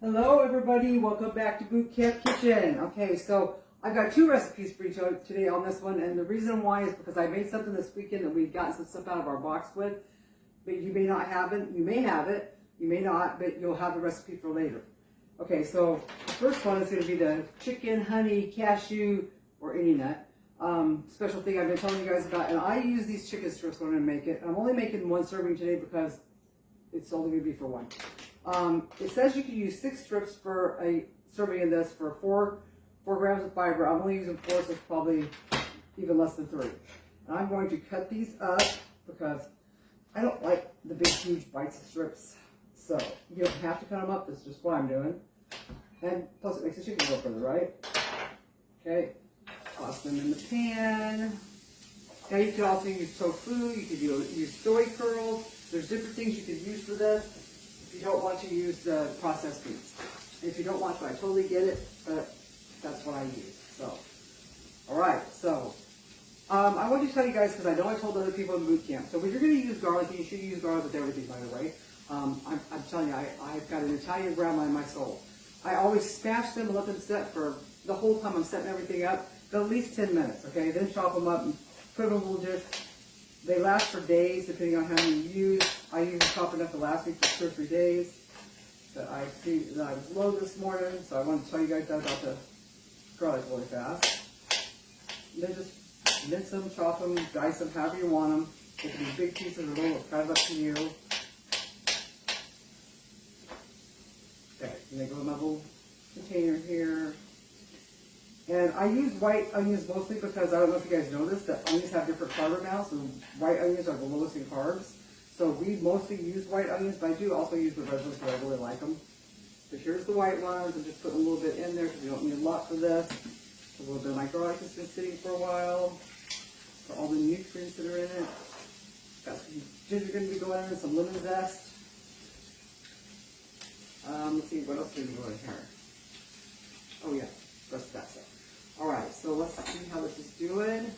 Hello everybody, welcome back to Boot Camp Kitchen. Okay, so I've got two recipes for you today on this one, and the reason why is because I made something this weekend that we've gotten some stuff out of our box with, but you may not have it, you may have it, you may not, but you'll have the recipe for later. Okay, so the first one is going to be the chicken, honey, cashew, or any nut special thing I've been telling you guys about, and I use these chicken strips when I make it. I'm only making one serving today because it's only going to be for one. It says you can use 6 strips for a serving of this for 4 grams of fiber. I'm only using 4, so it's probably even less than 3. And I'm going to cut these up because I don't like the big, huge bites of strips. So you don't have to cut them up. That's just what I'm doing. And plus, it makes the chicken go further, right? Okay. Toss them in the pan. Now you can also use tofu. You could use soy curls. There's different things you could use for this. If you don't want to use the processed meats. If you don't want to, I totally get it, but that's what I use. So, alright, so I want to tell you guys, because I know I told other people in boot camp, so when you're going to use garlic, you should use garlic with everything, by the way. I'm telling you, I've got an Italian grandma in my soul. I always smash them and let them set for the whole time I'm setting everything up, at least 10 minutes, okay? Then chop them up and put them in a little dish. They last for days, depending on how many you use. I usually chop enough to last me for 2 or 3 days. But I see that I was low this morning, so I want to tell you guys that about the garlic really fast. And then just mince them, chop them, dice them, however you want them. They can be big pieces or little, it's kind of up to you. Okay, and they go in my little container here. And I use white onions mostly because I don't know if you guys know this, that onions have different carb amounts, and white onions are the lowest in carbs. So we mostly use white onions, but I do also use the red ones because I really like them. So here's the white ones. I'm just putting a little bit in there because you don't need a lot for this. A little bit of my garlic has been sitting for a while. For all the nutrients that are in it. Got some ginger going to be going in, some lemon zest. Let's see, what else did we go in here? Oh yeah, rest of that stuff. Alright, so let's see how this is doing.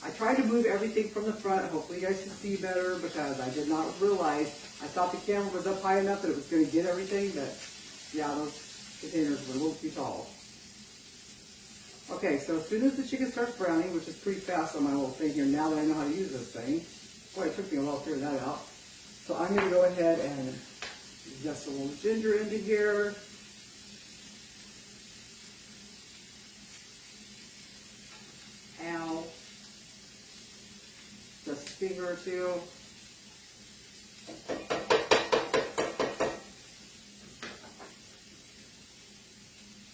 I tried to move everything from the front. Hopefully you guys can see better because I did not realize. I thought the camera was up high enough that it was going to get everything, but yeah, those containers were a little too tall. Okay, so as soon as the chicken starts browning, which is pretty fast on my little thing here now that I know how to use this thing. Boy, it took me a while to figure that out. So I'm going to go ahead and just a little ginger into here. Ow. Just a finger or two.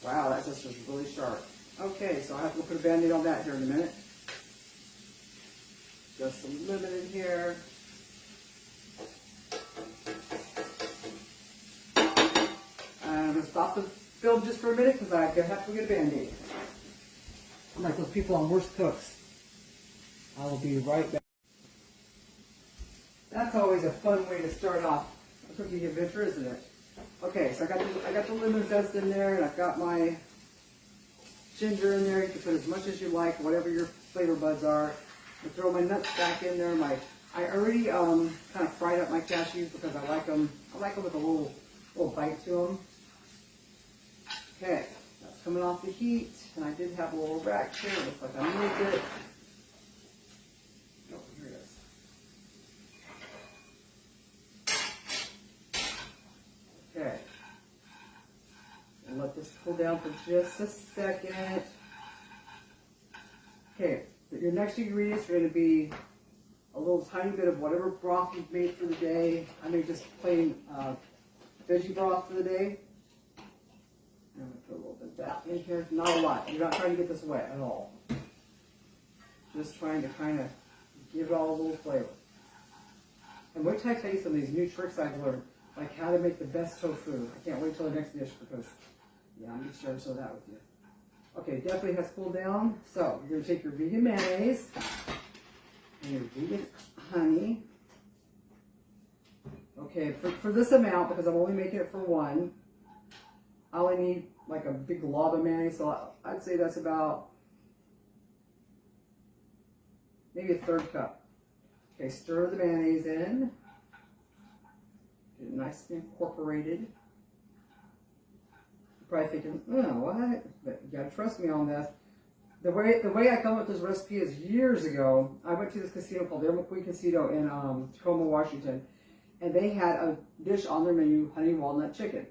Wow, that just was really sharp. Okay, so I have to put a Band-Aid on that here in a minute. Just some lemon in here. And I'm going to stop the film just for a minute because I'm going to have to get a Band-Aid. I'm like those people on Worst Cooks. I will be right back. That's always a fun way to start off a cooking adventure, isn't it? Okay, so I got the lemon zest in there, and I've got my ginger in there. You can put as much as you like, whatever your flavor buds are. I throw my nuts back in there. I already kind of fried up my cashews because I like them. I like them with a little bite to them. Okay, that's coming off the heat, and I did have a little rack here. It looks like I moved it. Oh, here it is. Okay. And let this cool down for just a second. Okay, your next ingredients are going to be a little tiny bit of whatever broth you've made for the day. I made just plain veggie broth for the day. I'm going to put a little bit of that in here. Not a lot. You're not trying to get this wet at all. Just trying to kind of give it all a little flavor. And wait till I tell you some of these new tricks I've learned, like how to make the best tofu. I can't wait till the next dish because, yeah, I'm just sharing some of that with you. Okay, definitely has cooled down. So you're going to take your vegan mayonnaise and your vegan honey. Okay, for this amount, because I'm only making it for one, I only need like a big glob of mayonnaise, so I'd say that's about maybe a 1/3 cup. Okay, stir the mayonnaise in. Get it nice and incorporated. Probably thinking, oh, what? But you gotta trust me on this. The way I come up with this recipe is years ago. I went to this casino called the Queen Casino in Tacoma, Washington, and they had a dish on their menu, honey walnut chicken.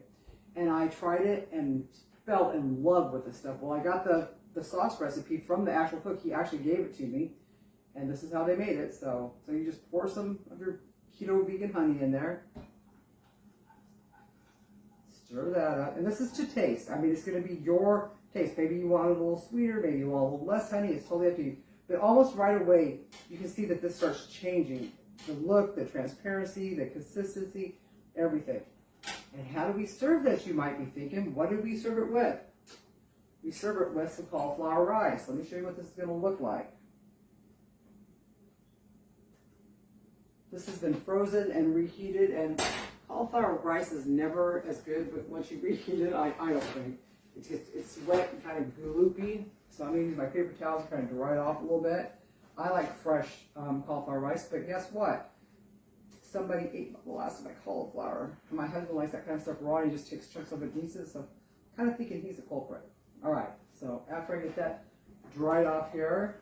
And I tried it and fell in love with this stuff. Well, I got the sauce recipe from the actual cook. He actually gave it to me, and this is how they made it. So you just pour some of your keto vegan honey in there. Stir that up, and this is to taste. I mean, it's going to be your taste. Maybe you want it a little sweeter, maybe you want a little less honey. It's totally up to you. But almost right away, you can see that this starts changing. The look, the transparency, the consistency, everything. And how do we serve this, you might be thinking? What do we serve it with? We serve it with some cauliflower rice. Let me show you what this is going to look like. This has been frozen and reheated, and cauliflower rice is never as good, but once you reheat it, I don't think. It's wet and kind of gloopy, so I'm going to use my paper towels to kind of dry it off a little bit. I like fresh cauliflower rice, but guess what? Somebody ate the last of my cauliflower. My husband likes that kind of stuff raw, and he just takes chunks of it and eats it, so I'm kind of thinking he's a culprit. All right, so after I get that dried off here,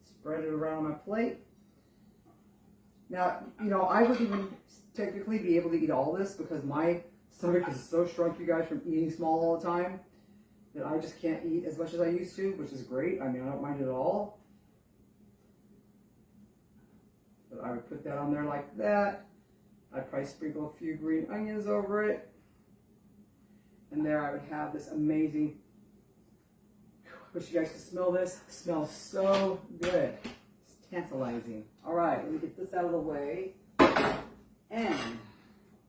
spread it around my plate. Now, you know, I wouldn't even technically be able to eat all this because my stomach is so shrunk, you guys, from eating small all the time that I just can't eat as much as I used to, which is great. I mean, I don't mind it at all. But I would put that on there like that. I'd probably sprinkle a few green onions over it. And there I would have this amazing, I wish you guys could smell this. It smells so good. It's tantalizing. All right, let me get this out of the way. And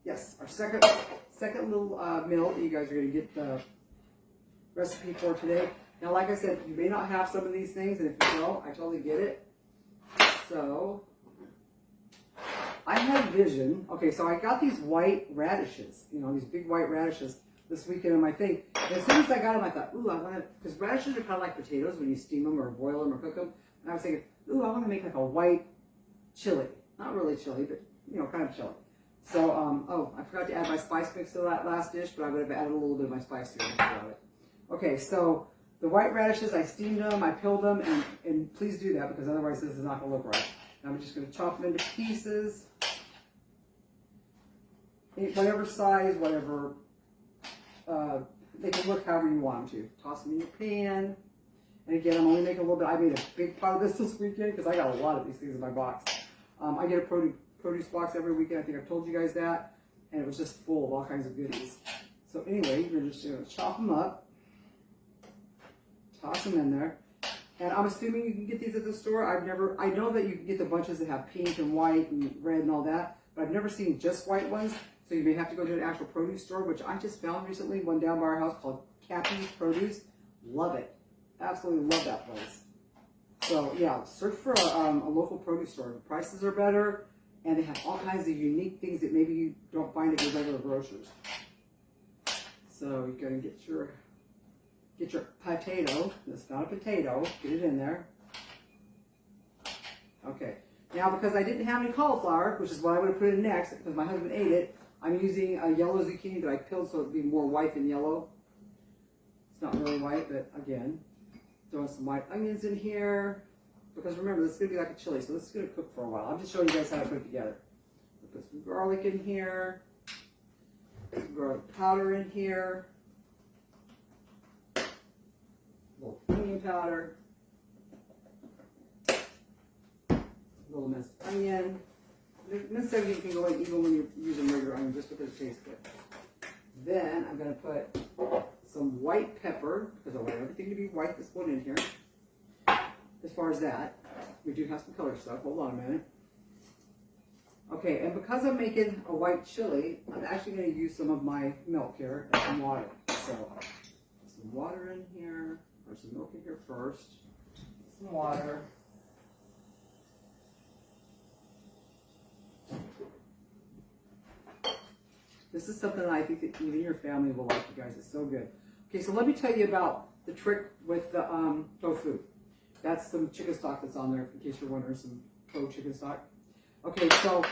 yes, our second little meal that you guys are going to get the recipe for today. Now, like I said, you may not have some of these things, and if you don't, I totally get it. So, I had vision. Okay, so I got these white radishes, you know, these big white radishes this weekend on my thing. And as soon as I got them, I thought, ooh, I want to, because radishes are kind of like potatoes when you steam them or boil them or cook them. And I was thinking, ooh, I want to make like a white chili. Not really chili, but, you know, kind of chili. So, oh, I forgot to add my spice mix to that last dish, but I would have added a little bit of my spice here about it. Okay, so the white radishes, I steamed them, I peeled them, and please do that because otherwise this is not going to look right. And I'm just going to chop them into pieces. Whatever size, whatever, they can look however you want them to. Toss them in your pan. And again, I'm only making a little bit. I made a big pot of this weekend because I got a lot of these things in my box. I get a produce box every weekend. I think I've told you guys that. And it was just full of all kinds of goodies. So anyway, you're just going to chop them up. Toss them in there. And I'm assuming you can get these at the store. I know that you can get the bunches that have pink and white and red and all that. But I've never seen just white ones. So you may have to go to an actual produce store, which I just found recently. One down by our house called Cashews Produce. Love it. Absolutely love that place. So yeah, search for a local produce store. The prices are better, and they have all kinds of unique things that maybe you don't find at your regular grocers. So you're gonna get your potato. That's not a potato. Get it in there. Okay. Now, because I didn't have any cauliflower, which is what I would have put in next, because my husband ate it, I'm using a yellow zucchini that I peeled so it would be more white than yellow. It's not really white, but again, throwing some white onions in here. Because remember, this is going to be like a chili, so this is going to cook for a while. I'm just showing you guys how to put it together. I'll put some garlic in here. Some garlic powder in here. A little onion powder. A little minced onion. Minced onion can go in even when you're using regular onion, just because it tastes good. Then I'm going to put some white pepper, because I want everything to be white that's going in here. As far as that, we do have some color stuff. Hold on a minute. Okay, and because I'm making a white chili, I'm actually going to use some of my milk here and some water. So, some water in here, or some milk in here first. Some water. This is something that I think that even your family will like, you guys. It's so good. Okay, so let me tell you about the trick with the tofu. That's some chicken stock that's on there, in case you're wondering, some faux chicken stock. Okay, so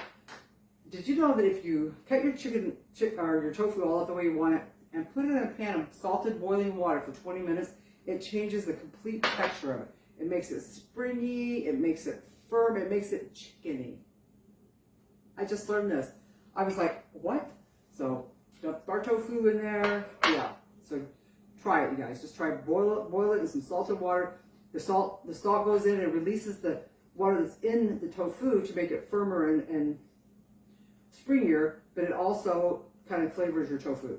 did you know that if you cut your your tofu all out the way you want it, and put it in a pan of salted boiling water for 20 minutes. It changes the complete texture of it. It makes it springy, it makes it firm, it makes it chickeny. I just learned this. I was like, what? So, dump our tofu in there. Yeah. So, try it, you guys. Just try boil it in some salted water. The salt goes in and releases the water that's in the tofu to make it firmer and springier, but it also kind of flavors your tofu.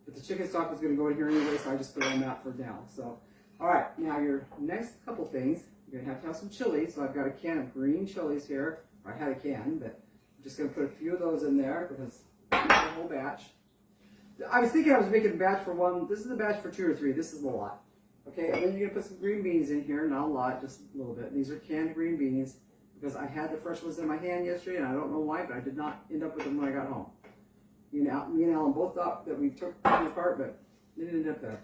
But the chicken stock is going to go in here anyway, so I just put it on that for now. So, all right, now your next couple things, you're going to have some chili. So I've got a can of green chilies here. I had a can, but I'm just going to put a few of those in there because it's a whole batch. I was thinking I was making a batch for one. This is a batch for 2 or 3. This is a lot. Okay, and then you're going to put some green beans in here, not a lot, just a little bit. And these are canned green beans because I had the fresh ones in my hand yesterday, and I don't know why, but I did not end up with them when I got home. Me and Alan both thought that we took them apart, but they didn't end up there.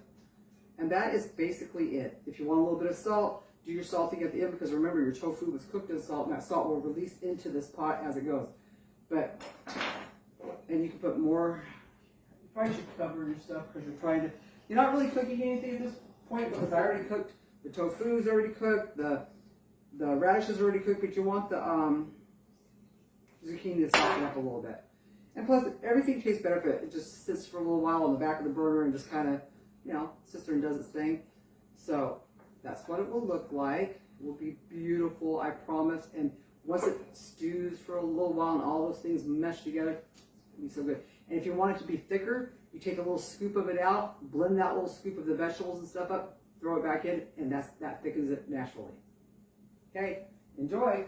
And that is basically it. If you want a little bit of salt, do your salting at the end because remember your tofu was cooked in salt, and that salt will release into this pot as it goes. But, and you can put more. You probably should cover your stuff because you're not really cooking anything at this point because I already cooked. The tofu's already cooked. The radishes are already cooked, but you want the zucchini to soften up a little bit. And plus, everything tastes better if it just sits for a little while on the back of the burner and just kind of, sits there and does its thing. So that's what it will look like. It will be beautiful, I promise. And once it stews for a little while and all those things mesh together, it'll be so good. And if you want it to be thicker, you take a little scoop of it out, blend that little scoop of the vegetables and stuff up, throw it back in, and that thickens it naturally. Okay, enjoy.